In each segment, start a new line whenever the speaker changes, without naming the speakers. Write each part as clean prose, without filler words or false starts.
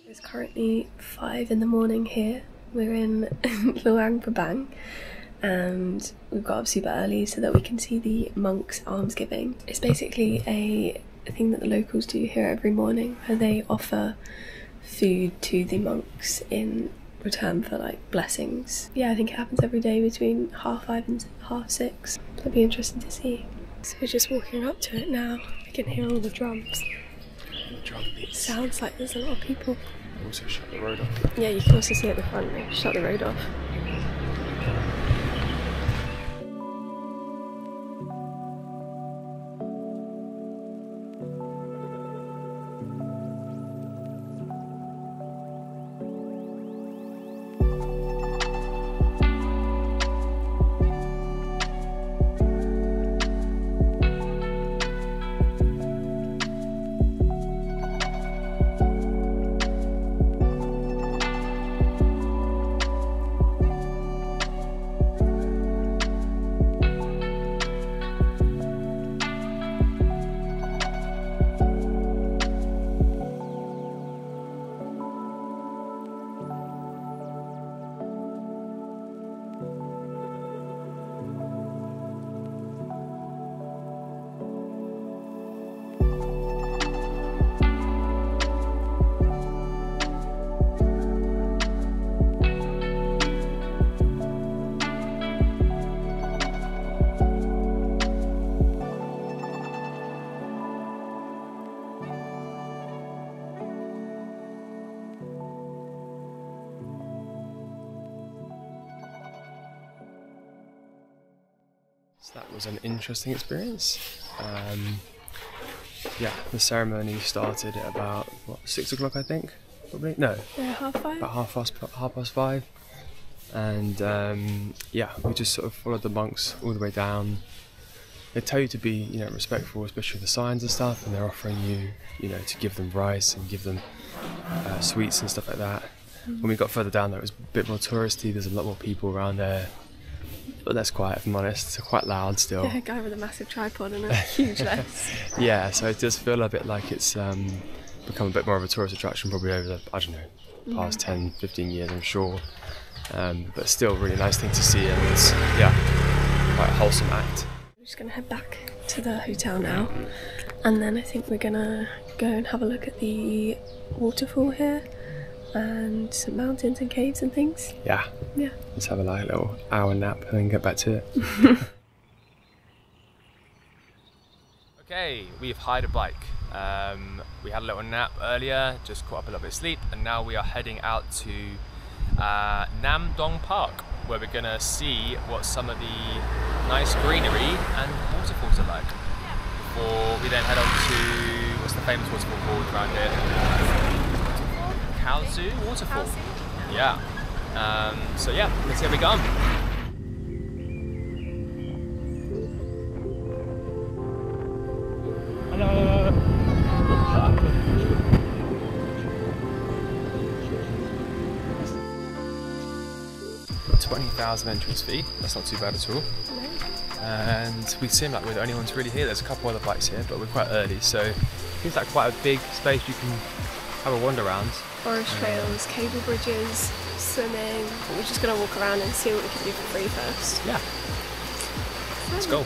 It's currently 5 in the morning here. We're in Luang Prabang and we've got up super early so that we can see the monks' almsgiving. It's basically a thing that the locals do here every morning where they offer food to the monks in return for like blessings. Yeah, I think it happens every day between 5:30 and 6:30. It'll be interesting to see. So we're just walking up to it now. We can hear all the drums.
Drum beats.
Sounds like there's a lot of people.
Also shut the road off.
Yeah, you can also see at the front, they shut the road off.
So that was an interesting experience. Yeah, the ceremony started at about, what, 6 o'clock I think? Probably? No.
Yeah, 5:30.
About half past 5. And yeah, we just sort of followed the monks all the way down. They tell you to be, you know, respectful, especially with the signs and stuff, and they're offering you, you know, to give them rice and give them sweets and stuff like that. When we got further down there, it was a bit more touristy. There's a lot more people around there. But that's quiet, if I'm honest. It's quite loud still.
Yeah, a guy with a massive tripod and a huge lens.
Yeah, so it does feel a bit like it's become a bit more of a tourist attraction probably over the, I don't know, past 10, 15 years, I'm sure. But still a really nice thing to see, and it's, yeah, quite a wholesome act.
We're just going to head back to the hotel now, and then I think we're going to go and have a look at the waterfall here and some mountains and caves and things.
Yeah.
Yeah.
Let's have a like, little hour nap and then get back to it. Okay, we've hired a bike. We had a little nap earlier, just caught up a little bit of sleep, and now we are heading out to Nahm Park, where we're gonna see what some of the nice greenery and waterfalls are like. Before we then head on to, what's the famous waterfall called around here? Phousi Waterfall. Yeah. So yeah, let's get going. Hello. 20,000 entrance fee. That's not too bad at all. And we seem like we're the only ones really here. There's a couple other bikes here, but we're quite early, so it seems like quite a big space you can have a wander around.
Forest trails, cable bridges, swimming. We're just going to walk around and see what we can do for free first.
Yeah. Let's go.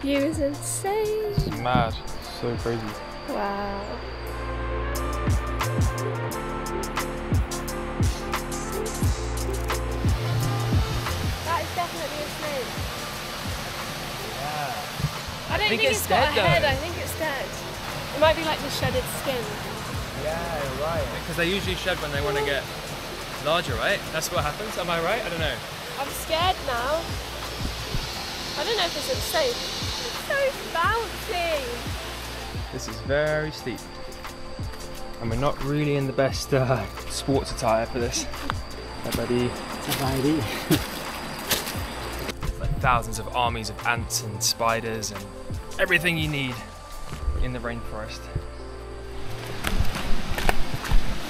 View is insane.
It's mad. So crazy.
Wow. That is definitely a snake.
Yeah.
I don't think it's got a head, I think it's dead. It might be like the shedded skin.
Yeah, you're right. Because they usually shed when they want to get larger, right? That's what happens, am I right? I don't know.
I'm scared now. I don't know if this is safe. It's so bouncy.
This is very steep. And we're not really in the best sports attire for this. Hey buddy. Like thousands of armies of ants and spiders and everything you need in the rainforest.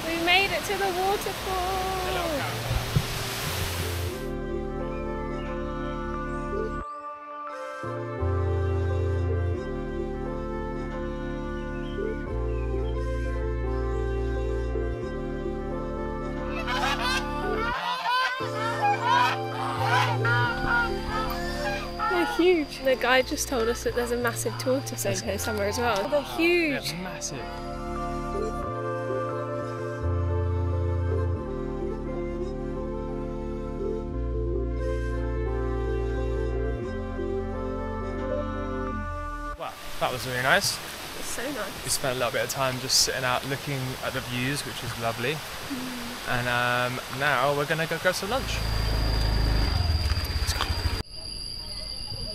We made it to the waterfall! They're huge. The guide just told us that there's a massive tortoise over here somewhere as well. They're huge.
Yeah, massive. Wow, that was really nice.
It's so nice.
We spent a little bit of time just sitting out looking at the views, which is lovely. And now we're gonna go grab some lunch. Let's go.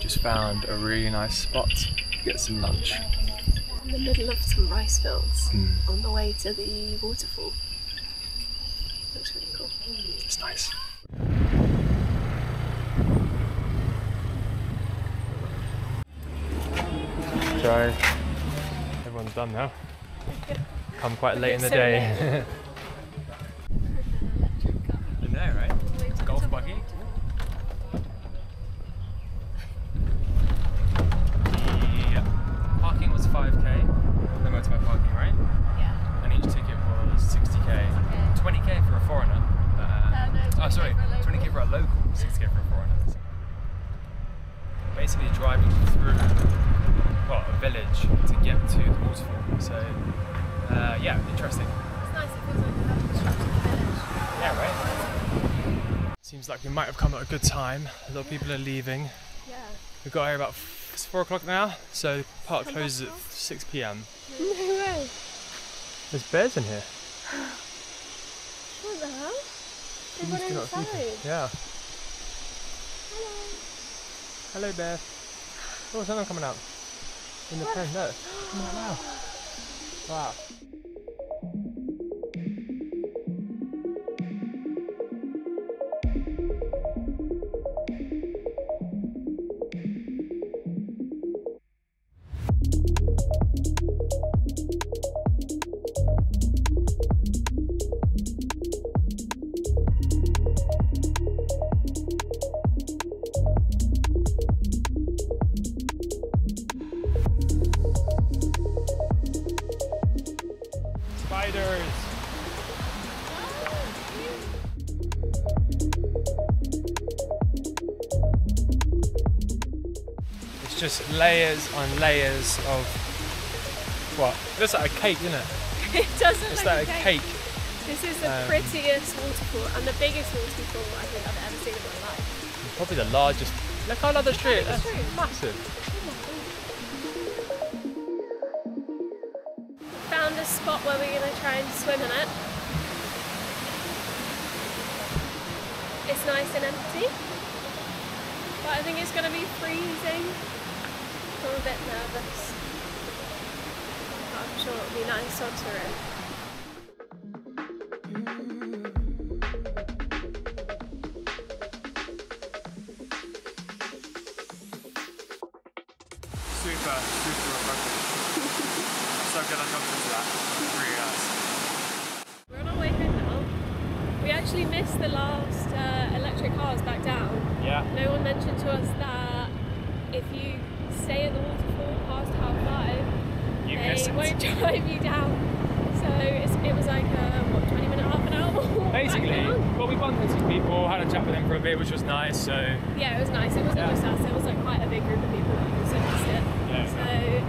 Just found a really nice spot to get some lunch.
In the middle of some rice fields on the way to the waterfall. Looks really cool.
It's nice. So, everyone's done now. Come quite late in the day. In there, right? Golf buggy. Yeah. Parking was 5k. The motorbike parking, right?
Yeah.
And each ticket was 60k. 20k for a foreigner.
No,
20k for a local. 60k for a foreigner. Basically driving through a village to get to the waterfall. So yeah, interesting.
It's nice, it feels like we have constructed a village.
Yeah, right? Seems like we might have come at a good time. A lot of people are leaving.
Yeah.
We got here about it's 4 o'clock now, so the park closes at 6 p.m.
No way.
There's bears in here.
What the hell? They've
Must
got
be not
inside.
sleeping. Yeah.
Hello.
Hello, bear. Oh, someone coming out. In the pen, no. Coming out now. Wow. Spiders! It's just layers on layers of what? It looks like a cake, isn't it?
It doesn't
It's
look
like a cake.
This is the prettiest waterfall and the biggest waterfall I think I've ever seen in my life.
Probably the largest. Look how large the tree is. That's massive.
Found a spot where we're going to try and swim in it. It's nice and empty, but I think it's going to be freezing. I'm a bit nervous. But I'm sure it'll be nice once we're in.
Super refreshing. So good I jumped into that. Really nice.
We're on our way home now. We actually missed the last electric cars back down.
Yeah.
No one mentioned to us that if you stay at the waterfall past 5:30, they won't drive you down. So it was like a, what, 20-minute, half an hour walk?
Basically, well, we bumped into some people, had a chat with them for a bit, which was nice. So
yeah, it was nice. It wasn't just us. It was like quite a big group of people that also missed it.
Yeah.
So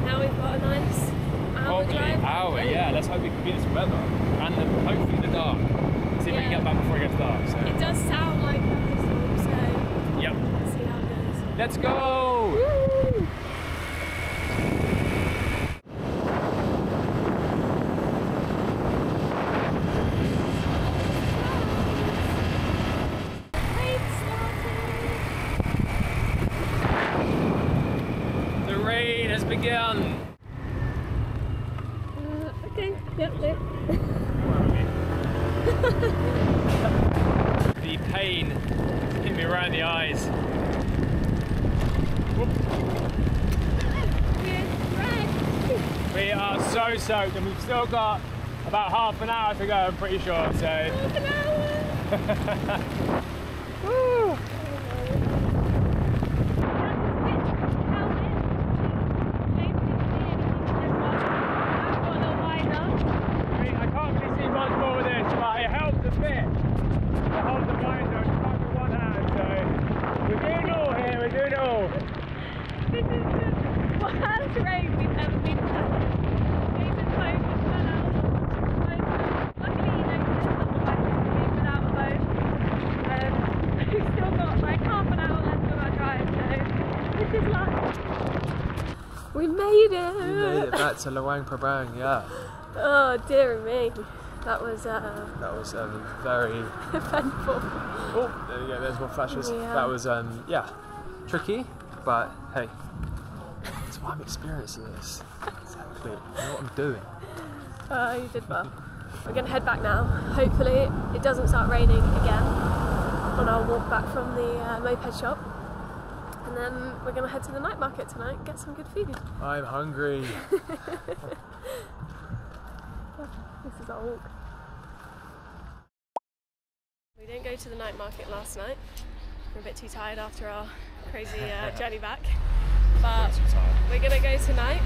now we've got a nice hour drive.
Hour, yeah. Let's hope we can beat this weather and hopefully the dark. See if we can get back before it gets dark. So.
It does sound like thunderstorm, so
yep.
Let's see how it goes.
Let's go!
Woo!
The rain has begun.
Okay, yep, there.
The pain hit me right in the eyes. Whoop.
We're
are so soaked, and we've still got about half an hour to go, I'm pretty sure, so... Half an hour! Woo! I can't really see much more of this, but it helps a bit to hold the visor and talk with one hand, so we're doing it all here, we're doing it all.
This is the worst rain we've ever been through. We've been focused well out. Luckily, you noticed that the bike is came without a boat. We've still got like half an hour left of our drive, so this is life. We made it!
We made it back to Luang Prabang, yeah.
Oh dear me. That was
very
eventful.
Oh, there you go, there's more flashes.
Yeah.
That was yeah, tricky, but hey, that's why I'm experiencing this. Exactly. I know what I'm doing.
You did well. We're gonna head back now. Hopefully it doesn't start raining again on our walk back from the moped shop. And then we're gonna head to the night market tonight and get some good food.
I'm hungry.
This is our walk. We didn't go to the night market last night. We're a bit too tired after our crazy journey back. But we're gonna go tonight.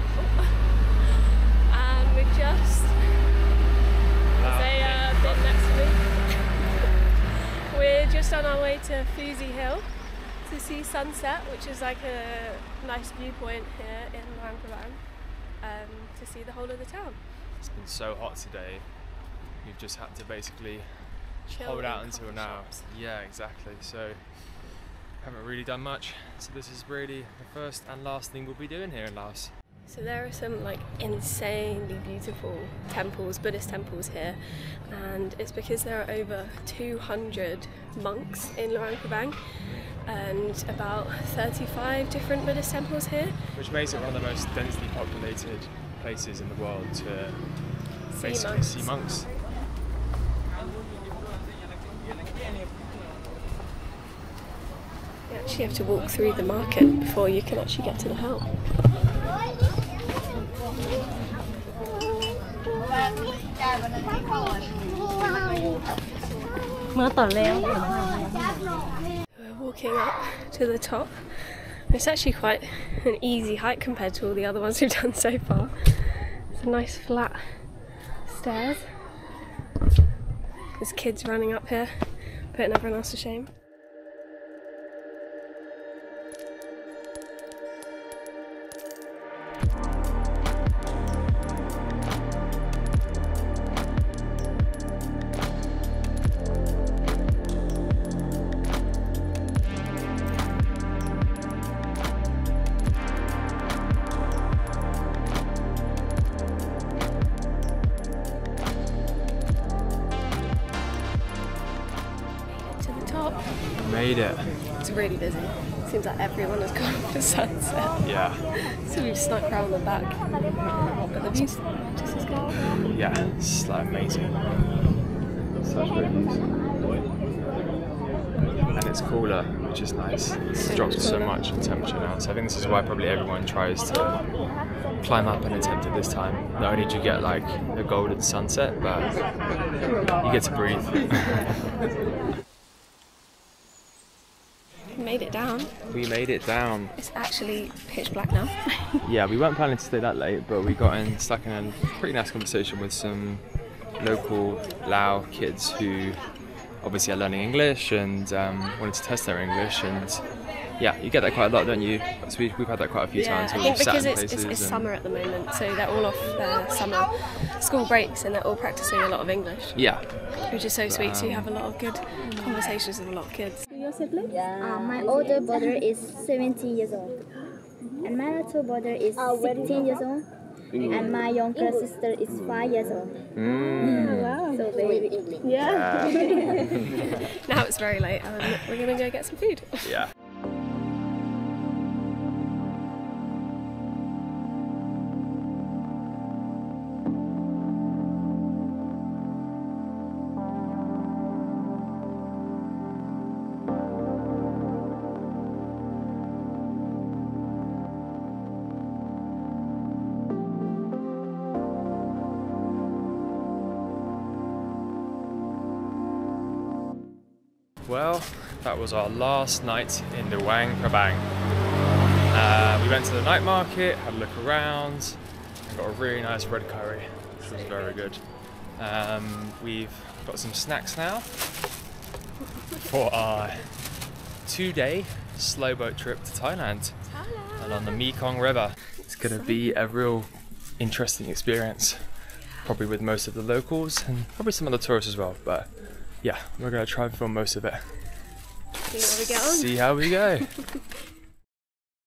And we're just... There's a bit next to me. We're just on our way to Phousi Hill to see sunset, which is like a nice viewpoint here in Luang Prabang, to see the whole of the town.
It's been so hot today. We've just had to basically hold out until now.
Shops.
Yeah, exactly. So haven't really done much. So this is really the first and last thing we'll be doing here in Laos.
So there are some like insanely beautiful temples, Buddhist temples here, and it's because there are over 200 monks in Luang Prabang and about 35 different Buddhist temples here.
Which makes it one of the most densely populated places in the world to basically see monks.
You actually have to walk through the market before you can actually get to the hill. We're walking up to the top. It's actually quite an easy hike compared to all the other ones we've done so far. It's a nice flat stairs. There's kids running up here, putting everyone else to shame.
Made it.
It's really busy. Seems like everyone has gone for sunset.
Yeah.
So we've snuck around the back. But the view's just as good.
Yeah, it's like amazing. Such great views. And it's cooler, which is nice. It's dropped so much in temperature now. So I think this is why probably everyone tries to climb up and attempt it this time. Not only do you get like a golden sunset, but you get to breathe.
We made it down.
We made it down.
It's actually pitch black now.
Yeah, we weren't planning to stay that late, but we got stuck in a pretty nice conversation with some local Lao kids who obviously are learning English and wanted to test their English. And yeah, you get that quite a lot, don't you? So we've had that quite a few times.
I think because it's summer at the moment, so they're all off their summer school breaks and they're all practicing a lot of English.
Yeah.
Which is so sweet, so you have a lot of good conversations with a lot of kids. Your siblings?
My older brother is 17 years old, and my little brother is 16 years old, and my younger sister is 5 years old.
Wow.
So baby.
Yeah. Now it's very late, and we're gonna go get some food.
Yeah. Well, that was our last night in Luang Prabang. We went to the night market, had a look around, and got a really nice red curry, which was very good. We've got some snacks now for our 2-day slow boat trip to Thailand and on the Mekong River. It's going to be a real interesting experience, probably with most of the locals and probably some other tourists as well, but yeah, we're going to try and film most of it.
See how we get on.
See how we go.